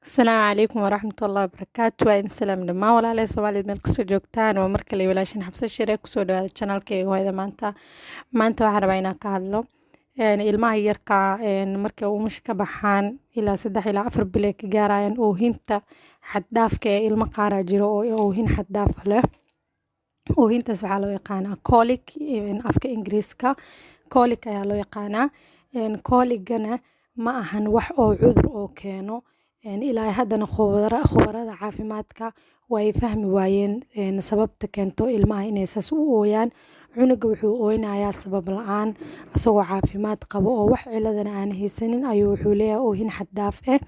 Asalaamu calaykum waraxmatullaahi wabarakaatu. Waa idin salaam dhammaan walaalahay Soomaaliyeed meel kastoo joogtaan. Waa mar kale walaashin xabsa shire kusoo dhawaada channelkayga hooyada maanta waxaan rabaa inaan ka hadlo ilmaha yarka markay umusha ka baxaan ilaa 3 ilaa 4 bil ay ka gaarayaan oohinta xad dhaafka ee ilmo qaara jiro oo oohin xad dhaaf leh. Oohintaas waxaa loo yaqaanaa colic afka Ingiriiska. Colic ayaa loo yaqaanaa. Colicgana ma ahan wax oo cudur oo keeno ilaa haddana khubarada caafimaadka way fahmi waayeen sababta keento ilmaha inay saas u ooyaan. Cunuga wuxuu ooynayaa sabab la'aan asagoo caafimaad qabo oo wax ciladana aan haysanin ayuu wuxuu leeyahay oohin xad dhaaf ah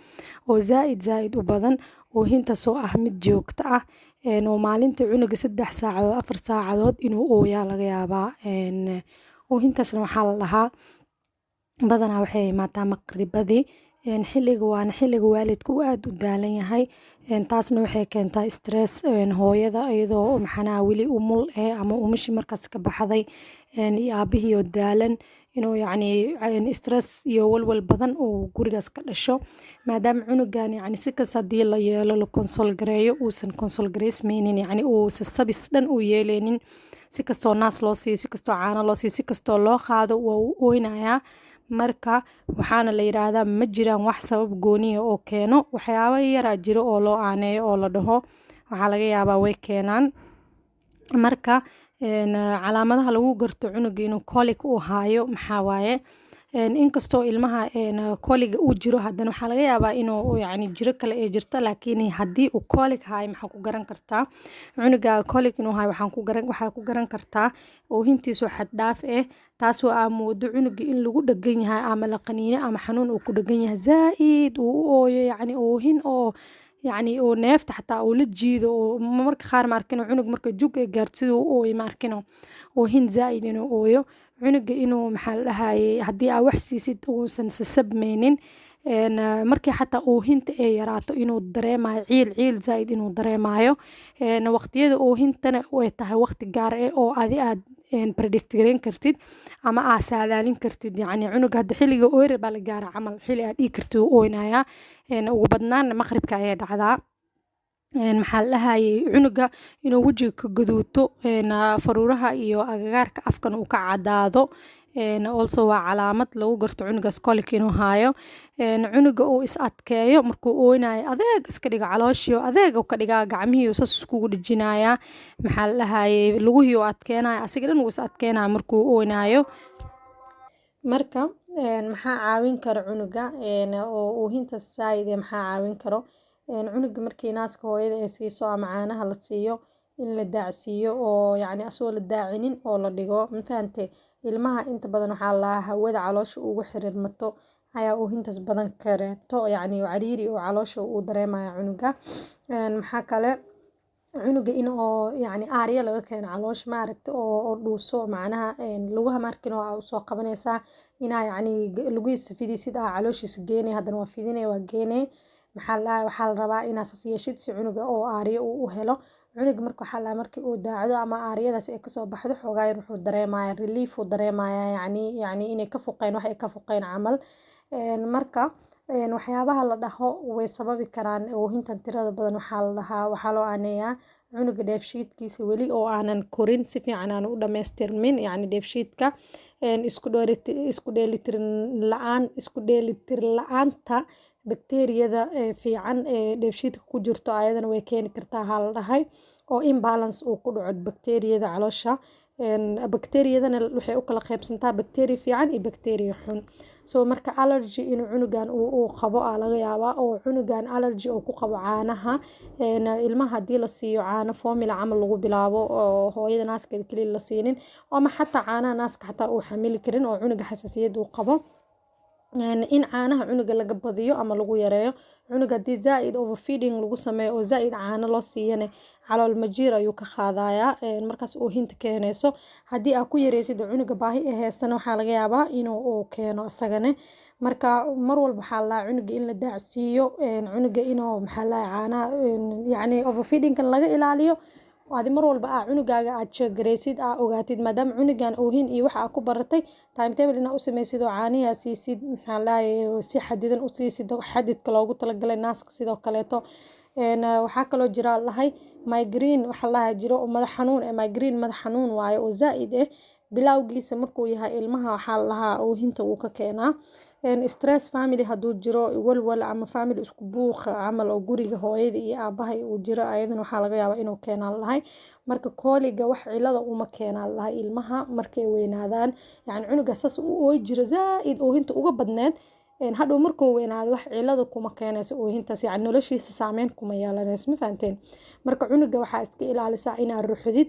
oo zaid u badan. Oohintaasoo ah mid joogto ah oo maalintii cunuga 3 saacadood 4 saacadood inuu ooyaa laga yaabaa. Oohintaasna waxaa la dhahaa badanaa waxay imaataa maqribadii xilliga waana xilliga waalidka uu aad u daalan yahay. Taasna waxay keentaa stress hooyada iyadoo maxanaa weli umul ama umushi markaas ka baxday iyo aabihii oo daalan inuu yacni stress iyo walwal badan uu gurigaas ka dhasho maadaama cunugan yacni si kasta haddii la yeelo la console gareeyo uusan console gareysmaynin yacni uusan sabis dhan u yeeleynin si kastoo naas loo siiyo si kastoo caano loo siiyo si kastoo loo qaado waa uu ooynayaa. Marka waxaana la yiraahdaa ma jiraan wax sabab gooniya oo keeno waxyaabo yaraa jiro oo loo aaneeyo oo la dhaho waxaa laga yaabaa way keenaan. Marka calaamadaha lagu garto cunuga inuu colic uu haayo maxaa waaye inkastoo ilmaha colic uu jiro haddana waxaa laga yaabaa inuu yacni jiro kale ay jirto laakiin haddii uu colic haayo maxaa ku garan kartaa cunuga colic inuu haayo waxaa ku garan kartaa oohintiisu xad dhaaf taasoo moodo cunuga in lagu dhagan yahay ama la qaniino ama xanuun uu ku dhagan yahay zaid uu u ooyo yacni oohin oo yacni oo neefta xataa uu la jiido oo marka qaar ma arkino cunug marka jug ay gaarto siduu u ooyo ma arkino oohin zaid inuu ooyo cunuga inuu maxaa la dhahayay haddii aa wax siisid uusan sasabmaynin markii xataa oohinta ay yaraato inuu dareemayo ciil zaid inuu dareemayo waqtiyada oohintana way tahay waqti gaar oo aad predict gareyn kartid ama aa saadaalin kartid yacni cunuga hadda xilliga ooyra baa la gaaraa camal xilli aad dhigi kartid uu ooynayaa ugu badnaan maqribka ayay dhacdaa. Maxaa la dhahayay cunuga inuu wejiga ka gaduuto faruuraha iyo agagaarka afkan uu ka cadaado also waa calaamad lagu garto cunugaas colic inuu haayo. Cunuga uu is adkeeyo markuu ooynayo adeeg iska dhiga calooshii adeeg ka dhigaa gacmihii sas iskugu dhijinayaa maxaa la dhahayay lugihii uu adkeenayo asiga dhan uu is adkeenayo markuu ooynayo. Marka maxaa caawin kara cunuga oo oohintaas zaid maxaa caawin karo cunuga markii naaska hooyada ay siiso ama caanaha la siiyo in la daacsiiyo oo yacni asoo la daacinin oo la dhigo ma fahantay ilmaha inta badan waxaa la hawada caloosha ugu xiriirmato ayaa oohintaas badan kareeto yacni cariiri oo caloosha uu dareemayo cunuga. Maxaa kale cunuga in oo yacni aarya laga keeno caloosha ma aragtay oo dhuuso macnaha lugaha markin oo u soo qabanaysaa inaa yacni lugihiisa fidisid calooshiisa geenay haddana waa fidinay waa geenay waxaa la rabaa inaa sas yeeshid si cunuga oo aaryo uu u helo. Cunuga marka waxaa la markii uu daacdo ama aaryadaas ay kasoo baxdo xoogaa yar wuxuu dareemayaa relief uu dareemayaa yacni inay ka fuqeen wax ay ka fuqeen camal. Marka waxyaabaha la dhaho way sababi karaan oohintan tirada badan waxaa loo aaneeyaa cunuga dheefshiidkiisa weli oo aanan korin si fiican aan u dhammaystirmin yacni dheefshiidka isku dheelitir la'aanta bakteeriyada fiican dheefshiidka ku jirto ayadana way keeni kartaa ha la dhahay oo imbalance uu ku dhaco bakteeriyada caloosha. Bakteeriyadana waxay u kala qaybsantaa bakteeriya fiican iyo bakteeriya xun. Marka allergy inuu cunugan uu qabo laga yaabaa oo cunugan allergy uu ku qabo caanaha ilmaha haddii la siiyo caano formula camal lagu bilaabo oo hooyada naaskeeda kaliya la siinin ama xataa caanaha naaska xataa uu xamili karin oo cunuga xasaasiyad uu qabo in caanaha cunuga laga badiyo ama lagu yareeyo cunuga haddii zaid overfeeding lagu sameeyo oo zaid caano loo siiyana calool majiir ayuu ka qaadayaa markaas oohinta keenayso. Haddii aad ku yareysid cunuga baahi heesana waxaa laga yaabaa inuu keeno isagana. Marka mar walba waxaa la cunuga in la daacsiiyo cunuga inuu maxaa la caanaha yacni overfeeding kan laga ilaaliyo adi mar walba cunugaaga aad sheegareysid ogaatid maadaama cunugan oohin iyo waxa ku baratay timetable inaa u sameysid oo caaniyaa siisid maxaa lahaye si xadidan u siisid xadidka loogu talagalay naaska sidoo kaleeto waxaa kaloo jira lahay migraine waxa lahaa jiro madax xanuun migraine madax xanuun waaye oo zaaid bilawgiisa markuu yahay ilmaha waxaa lahaa oohinta uu ka keenaa stress family haduu jiro walwal ama family isku buuq camal oo guriga hooyada iyo aabaha uu jiro ayadana waxaa laga yaabaa inuu keenaan lahay marka kooliga wax cilada uma keenaan lahay ilmaha markay weynaadaan yani cunuga saas u ooy jiro zaaid oohinta uga badneed hadhow markuu weynaado wax cilada kuma keenayso oohintaas yani noloshiisa saameyn kuma yeelanayso ma fahanteen marka cunuga waxaa iska ilaalisaa inaad ruxdid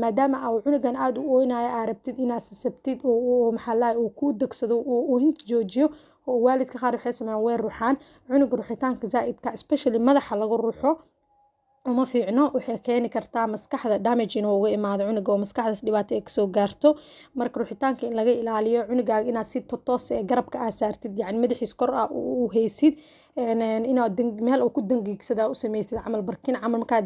maadaama uu cunugan aad u ooynayo aad rabtid inaad sabtid oo maxaa lahaye uu kuu degsado oohinta joojiyo oo waalidka qaar waxay sameeyaan way ruxaan cunuga ruxitaanka zaaidka especially madaxa lagu ruxo uma fiicno waxay keeni kartaa maskaxda damage inuu uga imaado cunuga oo maskaxdaas dhibaato ay kasoo gaarto marka ruxitaanka in laga ilaaliyo cunugaaga inaad si toos garabka aad saartid yani madaxiis kor u haysid inaad meel uu ku dangiigsada u sameysid camal barkin camal markaad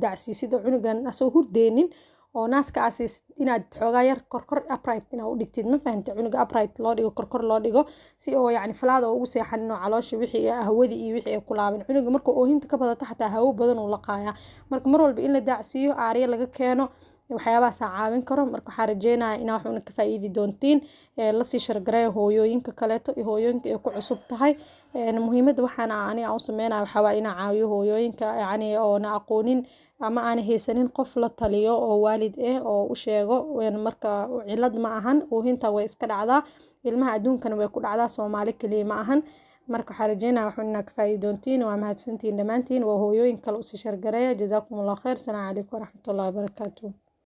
dacsiisid oo cunugan asoo hurdeenin oo naaska asiisid inaad xoogaa yar korkor upright inaad u dhigtid ma fahantay cunuga upright loo dhigo korkor loo dhigo si oo yani falaada ugu seexanin oo caloosha wixii hawadii iyo wixii ay ku laaban cunuga marka oohinta ka badato xataa hawo badan uu laqaaya marka mar walba in la daacsiiyo aarya laga keeno waxyaabahaas caawin karo marka waxaa rajeynaya inaa waxuna ka faa'iidi doontiin lasii shargareeyo hooyooyinka kaleeto iyo hooyooyinka ay ku cusub tahay muhiimada waxaana aniga u sameynaya waxaa waaye inaa caawiyo hooyooyinka yani oona aqoonin ama aan haysanin qof la taliyo oo waalid oo u sheego marka cilad ma ahan oohinta way iska dhacdaa ilmaha adduunkana way ku dhacdaa Soomaali kaliya ma ahan marka waxaa rajeynaya waxuna ka faa'iidi doontiin waa mahadsantiin dhamaantiin waa hooyooyin kale u sii shargareeya jazaakumullahu khayr salaamu calaykum waraxmatullaahi wabarakaatuh